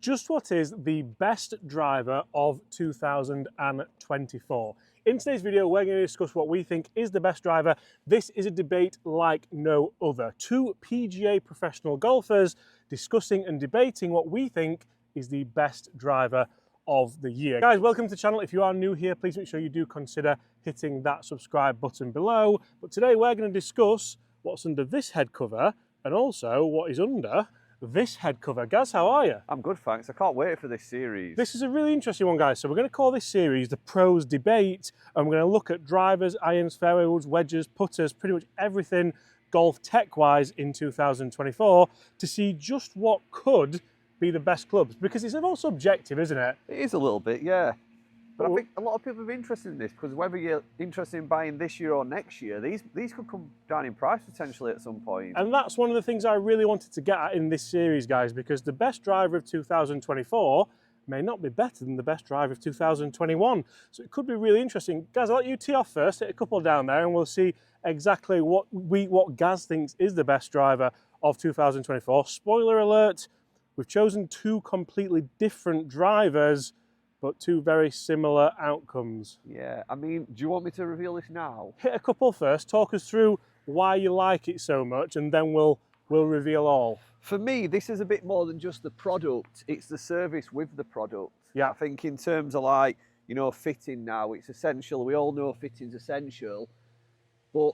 Just what is the best driver of 2024? In today's video, we're going to discuss what we think is the best driver. This is a debate like no other. Two PGA professional golfers discussing and debating what we think is the best driver of the year. Guys, welcome to the channel. If you are new here, please make sure you do consider hitting that subscribe button below. But today we're going to discuss what's under this head cover and also what is under this head cover. Gaz, how are you? I'm good, thanks. I can't wait for this series. This is a really interesting one, guys. So we're going to call this series the Pros Debate, and we're going to look at drivers, irons, fairway woods, wedges, putters, pretty much everything golf tech-wise in 2024 to see just what could be the best clubs, because it's all subjective, isn't it? It is a little bit, yeah. But I think a lot of people are interested in this because whether you're interested in buying this year or next year, these could come down in price potentially at some point. And that's one of the things I really wanted to get at in this series, guys, because the best driver of 2024 may not be better than the best driver of 2021. So it could be really interesting. Gaz, I'll let you tee off first, hit a couple down there, and we'll see exactly what Gaz thinks is the best driver of 2024. Spoiler alert, we've chosen two completely different drivers, but two very similar outcomes. Yeah, I mean, do you want me to reveal this now? Hit a couple first, talk us through why you like it so much, and then we'll reveal all. For me, this is a bit more than just the product, it's the service with the product. Yeah. I think in terms of like, you know, fitting now, it's essential. We all know fitting's essential, but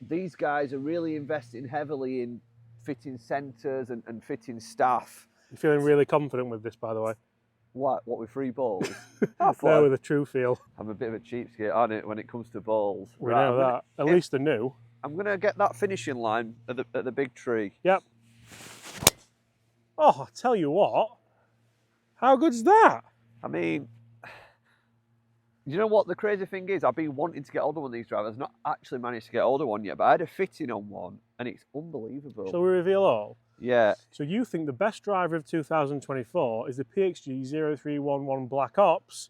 these guys are really investing heavily in fitting centres and fitting staff. You're feeling really confident with this, by the way. What with free balls? No, with a true feel. I'm a bit of a cheapskate on it when it comes to balls. We know that. At least they're new. I'm going to get that finishing line at the big tree. Yep. Oh, I tell you what. How good's that? I mean, you know what the crazy thing is? I've been wanting to get hold of one of these drivers. I've not actually managed to get hold of one yet, but I had a fitting on one and it's unbelievable. Shall we reveal all? Yeah. So you think the best driver of 2024 is the PXG 0311 Black Ops,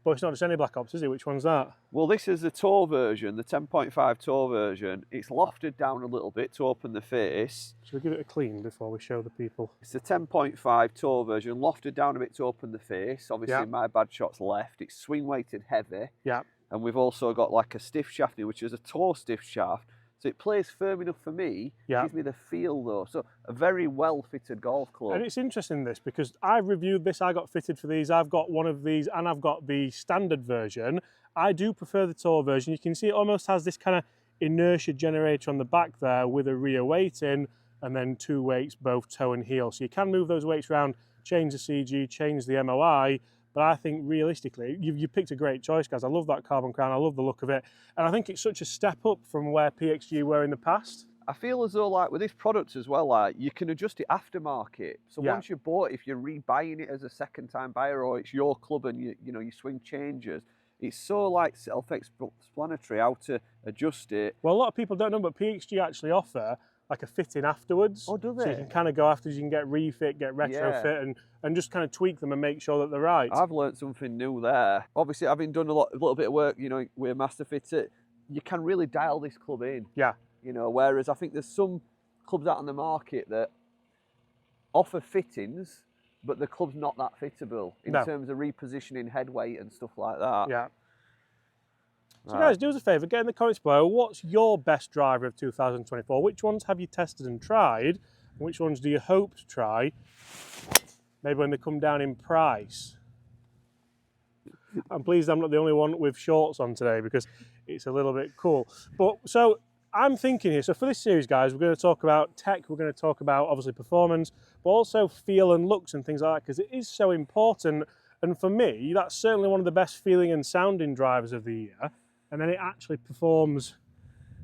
but it's not just any Black Ops, is it? Which one's that? Well, this is the tour version, the 10.5 tour version. It's lofted down a little bit to open the face. Shall we give it a clean before we show the people? It's the 10.5 tour version, lofted down a bit to open the face. Obviously, Yeah. my bad shot's left. It's swing weighted heavy. Yeah. And we've also got like a stiff shaft here, which is a tour stiff shaft. So it plays firm enough for me. Yeah. Gives me the feel though. So a very well fitted golf club. And it's interesting this because I've reviewed this, I got fitted for these, I've got one of these and I've got the standard version. I do prefer the tour version. You can see it almost has this kind of inertia generator on the back there with a rear weight in and then two weights, both toe and heel. So you can move those weights around, change the CG, change the MOI. But I think realistically, you picked a great choice, guys. I love that carbon crown. I love the look of it. And I think it's such a step up from where PXG were in the past. I feel as though like with this product as well, like you can adjust it aftermarket. So Yeah. once you bought it, if you're rebuying it as a second time buyer or it's your club and you know, your swing changes, it's so like self-explanatory how to adjust it. Well, a lot of people don't know, but PXG actually offer like a fitting afterwards. Oh, do So you they? can kind of go afterwards, you can get refit, get retrofit, and just kind of tweak them and make sure that they're right. I've learned something new there. Obviously, having done a little bit of work, you know, with Master Fitter, you can really dial this club in. Yeah. You know, whereas I think there's some clubs out on the market that offer fittings, but the club's not that fittable in No. terms of repositioning head weight and stuff like that. Yeah. So Right. guys, do us a favour, get in the comments below, what's your best driver of 2024? Which ones have you tested and tried? And which ones do you hope to try? Maybe when they come down in price. I'm pleased I'm not the only one with shorts on today because it's a little bit cool. But so I'm thinking here, so for this series, guys, we're going to talk about tech, we're going to talk about obviously performance, but also feel and looks and things like that because it is so important. And for me, that's certainly one of the best feeling and sounding drivers of the year. And then it actually performs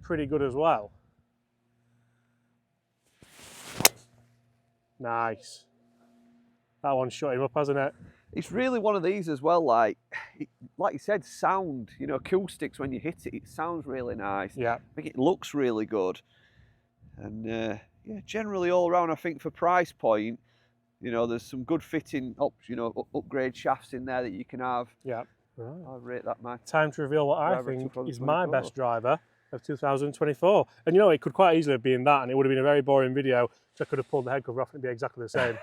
pretty good as well. Nice. That one shut him up, hasn't it? It's really one of these as well, like you said, sound, you know, acoustics when you hit it, it sounds really nice. Yeah. I think it looks really good. And yeah, generally all around, I think for price point, you know, there's some good fitting, upgrade shafts in there that you can have. Yeah. Right. I'll rate that, Mike. Time to reveal what I Driver think is 2024. my best driver of 2024. And you know, it could quite easily have been that, and it would have been a very boring video, so I could have pulled the head cover off and it'd be exactly the same.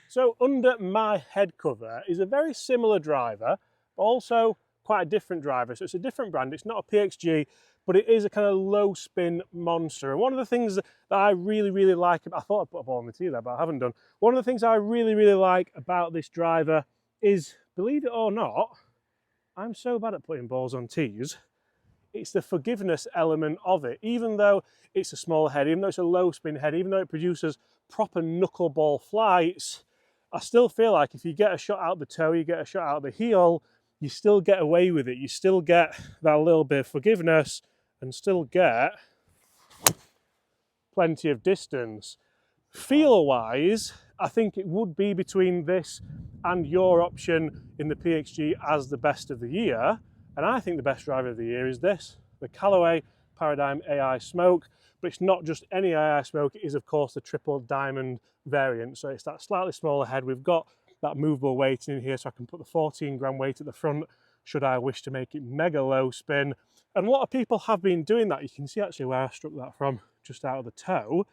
So under my head cover is a very similar driver, but also quite a different driver. So it's a different brand. It's not a PXG, but it is a kind of low spin monster. And one of the things that I really, really like, I thought I'd put a ball on the tee there, but I haven't done. One of the things I really, really like about this driver is, believe it or not, I'm so bad at putting balls on tees. It's the forgiveness element of it. Even though it's a small head, even though it's a low spin head, even though it produces proper knuckleball flights, I still feel like if you get a shot out the toe, you get a shot out the heel, you still get away with it. You still get that little bit of forgiveness and still get plenty of distance. Feel-wise, I think it would be between this and your option in the PXG as the best of the year. And I think the best driver of the year is this, the Callaway Paradigm AI Smoke. But it's not just any AI Smoke, it is of course the triple diamond variant. So it's that slightly smaller head. We've got that movable weight in here, so I can put the 14 gram weight at the front should I wish to make it mega low spin. And a lot of people have been doing that. You can see actually where I struck that from, just out of the toe.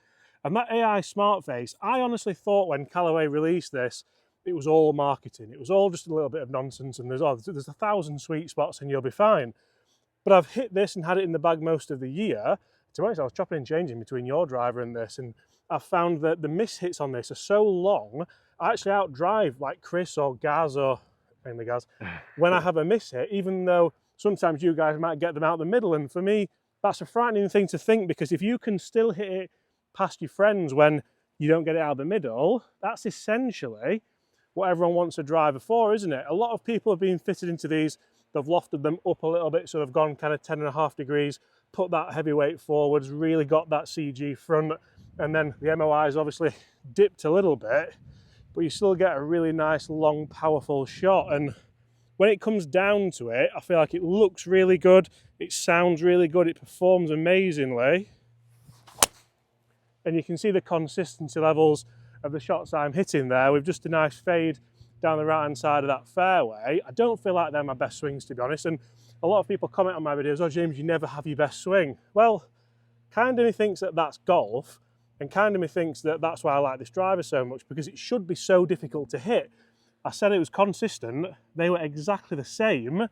And that AI Smart Face, I honestly thought when Callaway released this, it was all marketing. It was all just a little bit of nonsense and there's 1,000 sweet spots and you'll be fine. But I've hit this and had it in the bag most of the year. To be honest, I was chopping and changing between your driver and this, and I've found that the miss hits on this are so long, I actually outdrive like Chris or Gaz or mainly Gaz when I have a miss hit, even though sometimes you guys might get them out the middle. And for me, that's a frightening thing to think, because if you can still hit it past your friends when you don't get it out of the middle, that's essentially what everyone wants a driver for, isn't it? A lot of people have been fitted into these, they've lofted them up a little bit, so they've gone kind of 10.5 degrees, put that heavyweight forwards, really got that CG front, and then the MOI's obviously dipped a little bit, but you still get a really nice, long, powerful shot. And when it comes down to it, I feel like it looks really good, it sounds really good, it performs amazingly, and you can see the consistency levels of the shots I'm hitting there with just a nice fade down the right hand side of that fairway. I don't feel like they're my best swings, to be honest, and a lot of people comment on my videos, oh James, you never have your best swing. Well, kind of me thinks that that's golf, and kind of me thinks that that's why I like this driver so much, because it should be so difficult to hit. I said it was consistent, they were exactly the same,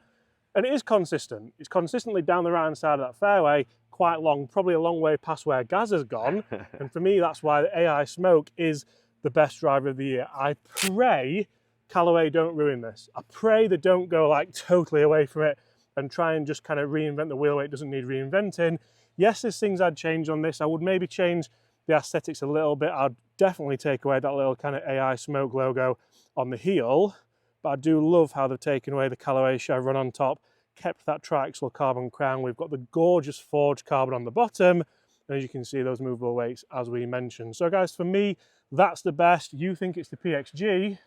and it is consistent. It's consistently down the right hand side of that fairway, quite long, probably a long way past where Gaz has gone, and for me that's why the AI Smoke is the best driver of the year. I pray Callaway don't ruin this. I pray they don't go like totally away from it and try and just kind of reinvent the wheel where it doesn't need reinventing. Yes, there's things I'd change on this. I would maybe change the aesthetics a little bit. I'd definitely take away that little kind of AI Smoke logo on the heel, but I do love how they've taken away the Callaway chevron on top, kept that triaxial carbon crown. We've got the gorgeous forged carbon on the bottom, and as you can see, those movable weights as we mentioned. So guys, for me, that's the best. You think it's the PXG. There's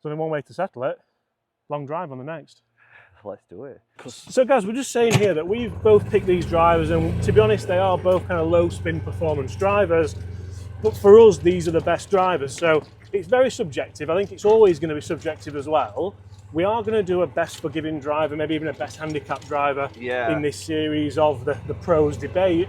only one way to settle it. Long drive on the next. Let's do it. So guys, we're just saying here that we've both picked these drivers, and to be honest, they are both kind of low spin performance drivers, but for us, these are the best drivers. So it's very subjective. I think it's always going to be subjective as well. We are going to do a best forgiving driver, maybe even a best handicap driver in this series of the pros debate.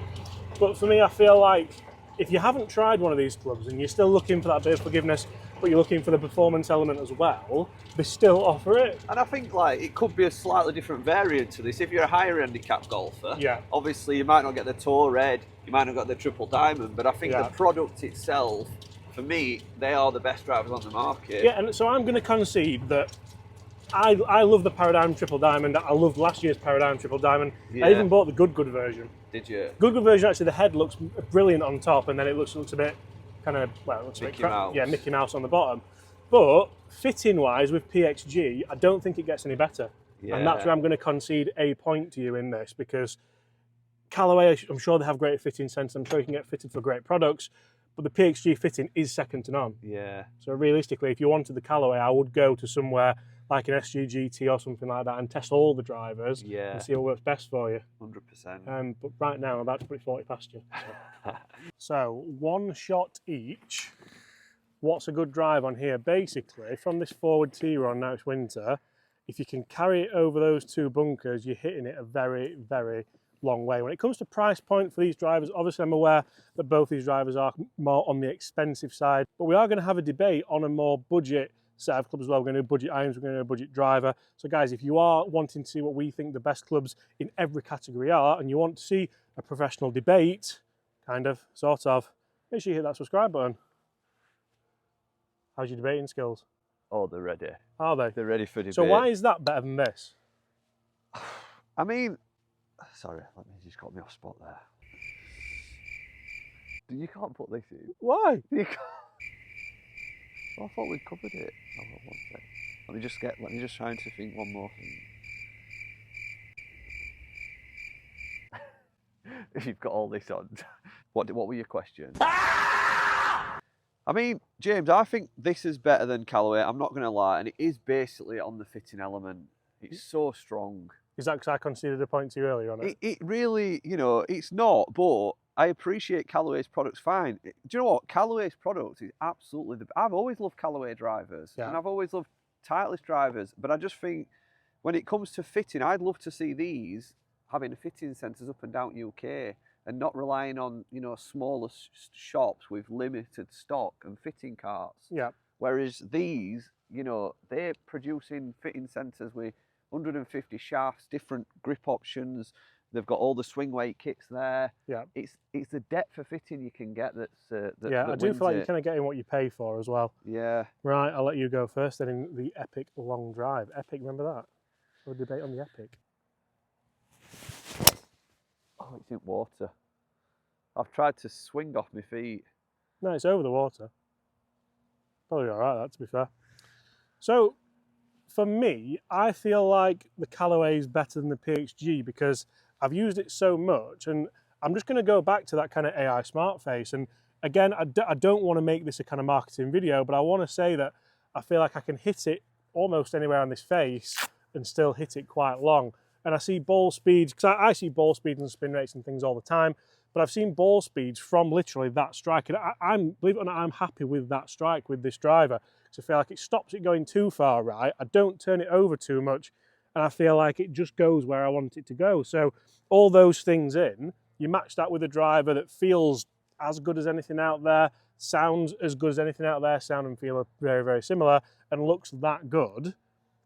But for me, I feel like if you haven't tried one of these clubs and you're still looking for that bit of forgiveness, but you're looking for the performance element as well, they still offer it. And I think like it could be a slightly different variant to this. If you're a higher handicap golfer, obviously you might not get the Tour Red, you might not get the Triple Diamond, but I think the product itself, for me, they are the best drivers on the market. Yeah, and so I'm going to concede that I love the Paradigm Triple Diamond. I loved last year's Paradigm Triple Diamond. I even bought the Good version. Did you? Good version, actually, the head looks brilliant on top, and then it looks a bit kind of, well, it looks a bit crap. Yeah, Mickey Mouse on the bottom. But fitting-wise with PXG, I don't think it gets any better. Yeah. And that's where I'm going to concede a point to you in this, because Callaway, I'm sure they have great fitting sense. I'm sure you can get fitted for great products, but the PXG fitting is second to none. Yeah. So realistically, if you wanted the Callaway, I would go to somewhere like an SG GT or something like that and test all the drivers and see what works best for you. 100%. But right now, I'm about to put it 40 past you. So one shot each. What's a good drive on here? Basically, from this forward tee run, now it's winter, if you can carry it over those two bunkers, you're hitting it a very, very long way. When it comes to price point for these drivers, obviously I'm aware that both these drivers are more on the expensive side, but we are going to have a debate on a more budget set of clubs as well. We're going to do budget irons, we're going to do a budget driver. So guys, if you are wanting to see what we think the best clubs in every category are, and you want to see a professional debate, kind of, sort of, make sure you hit that subscribe button. How's your debating skills? Oh, they're ready. Are they? They're ready for debate. So why is that better than this? I mean, sorry, let me just got me off spot there. You can't put this in. Why? You can't. Oh, I thought we'd covered it. Oh, well, one sec. Let me just try to think one more thing. If you've got all this on, what were your questions? I mean, James, I think this is better than Callaway. I'm not going to lie, and it is basically on the fitting element. It's so strong. Is that because I conceded a point to you earlier on it? It really, you know, it's not, but I appreciate Callaway's products fine. Do you know what? Callaway's products is absolutely I've always loved Callaway drivers, and I've always loved Titleist drivers, but I just think when it comes to fitting, I'd love to see these having fitting centres up and down UK and not relying on, you know, smaller shops with limited stock and fitting carts. Yeah. Whereas these, you know, they're producing fitting centres with 150 shafts, different grip options. They've got all the swing weight kits there. Yeah. It's the depth of fitting you can get that yeah, I do feel like it. you're kind of getting what you pay for as well. Yeah. Right, I'll let you go first then in the Epic long drive. Epic, remember that? We'll debate on the Epic. Oh, it's in water. I've tried to swing off my feet. No, it's over the water. Probably all right, that, to be fair. So, for me, I feel like the Callaway is better than the PXG because I've used it so much, and I'm just going to go back to that kind of AI smart face. And again, I don't want to make this a kind of marketing video, but I want to say that I feel like I can hit it almost anywhere on this face and still hit it quite long. And I see ball speeds, because I see ball speeds and spin rates and things all the time, but I've seen ball speeds from literally that strike. And I'm, believe it or not, I'm happy with that strike with this driver. So I feel like it stops it going too far right. I don't turn it over too much, and I feel like it just goes where I want it to go. So all those things in, you match that with a driver that feels as good as anything out there, sounds as good as anything out there, sound and feel are very, very similar, and looks that good.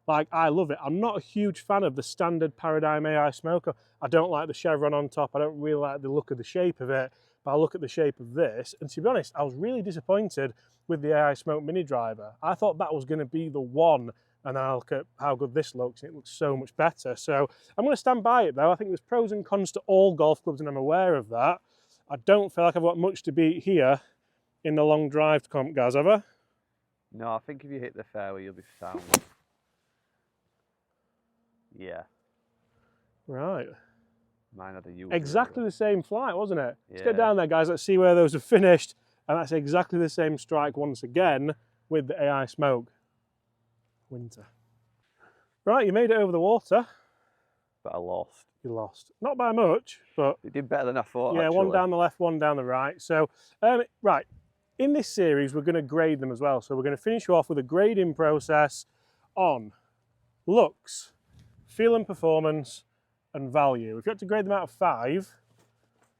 Like, I love it. I'm not a huge fan of the standard Paradigm AI Smoker. I don't like the chevron on top. I don't really like the look of the shape of it, but I look at the shape of this, and to be honest, I was really disappointed with the AI Smoke Mini driver. I thought that was going to be the one, and then I look at how good this looks, and it looks so much better. So I'm going to stand by it, though. I think there's pros and cons to all golf clubs, and I'm aware of that. I don't feel like I've got much to beat here in the long drive comp, guys, have I? No, I think if you hit the fairway, you'll be sound. Yeah. Right. Mine had a U. Exactly the same flight, wasn't it? Yeah. Let's get down there, guys. Let's see where those are finished. And that's exactly the same strike once again with the AI Smoke. Winter. Right, you made it over the water. But I lost. You lost. Not by much, but... It did better than I thought, yeah, actually. one down the left, one down the right. So, right, in this series, we're going to grade them as well. So we're going to finish you off with a grading process on looks, feel and performance, and value. If you had to grade them out of 5,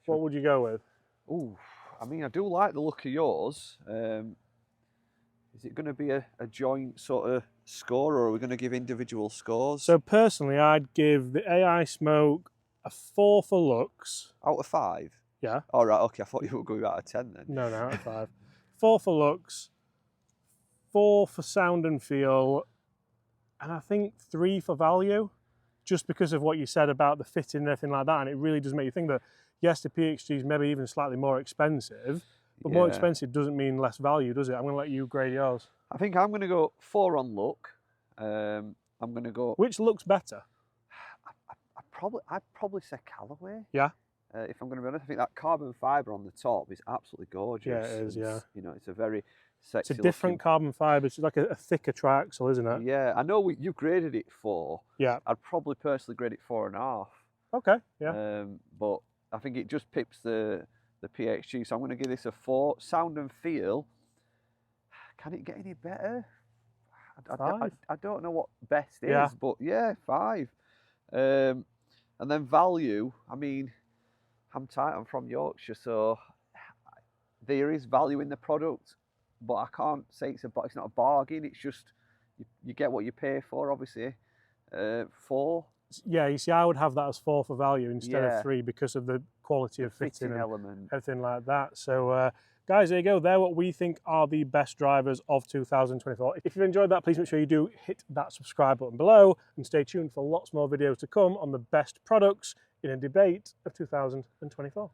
what would you go with? Ooh, I mean, I do like the look of yours. Is it going to be a joint sort of score, or are we going to give individual scores? So personally, I'd give the AI Smoke a 4 for looks. Out of 5? Yeah. All right, okay, I thought you were going out of 10 then. No, out of 5. 4 for looks, 4 for sound and feel, and I think 3 for value, just because of what you said about the fitting and everything like that. And it really does make you think that, yes, the PXG is maybe even slightly more expensive, but more expensive doesn't mean less value, does it? I'm going to let you grade yours. I think I'm going to go 4 on look. I'm going to go... Which looks better? I'd probably say Callaway. Yeah. If I'm going to be honest, I think that carbon fibre on the top is absolutely gorgeous. Yeah, it is, yeah. You know, it's a very sexy It's a different carbon fibre. It's like a thicker triaxle, isn't it? Yeah, I know you graded it 4. Yeah. I'd probably personally grade it 4.5. Okay, yeah. But I think it just pips the PXG, so I'm going to give this a 4. Sound and feel, can it get any better? I don't know what best is, but yeah, 5. And then value, I mean, I'm from Yorkshire, so there is value in the product, but I can't say it's not a bargain. It's just you get what you pay for, obviously. 4. Yeah, you see, I would have that as 4 for value instead Yeah. of 3 because of the quality of fitting and element. everything like that. So, guys, there you go. They're what we think are the best drivers of 2024. If you've enjoyed that, please make sure you do hit that subscribe button below and stay tuned for lots more videos to come on the best products in a debate of 2024.